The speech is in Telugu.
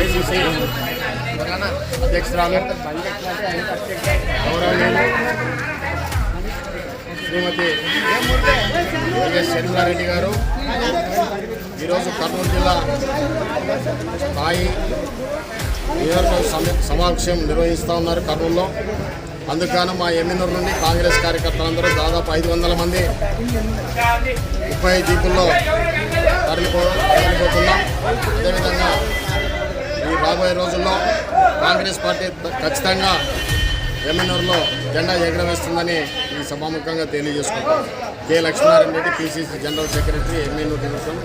వైసీసీ అధ్యక్షురాలు గౌరవనీయులు శ్రీమతి వైఎస్ షర్మిలారెడ్డి గారు ఈరోజు కర్నూలు జిల్లా స్థాయి నియోజకవర్గ సమావేశం నిర్వహిస్తూ ఉన్నారు కర్నూలులో. అందుకని మా ఎమ్మెనూరు నుండి కాంగ్రెస్ కార్యకర్తలందరూ దాదాపు 500 మంది 30 జీపుల్లో తరలిపోతున్నాం. అదేవిధంగా ఈ రాబోయే రోజుల్లో కాంగ్రెస్ పార్టీ ఖచ్చితంగా ఎమ్మెనూరులో జెండా ఎగరవేస్తుందని ఈ సభాముఖంగా తెలియజేసుకుంటాం. K Lakshminarayana Reddy, PCC general secretary, Emmenuru division.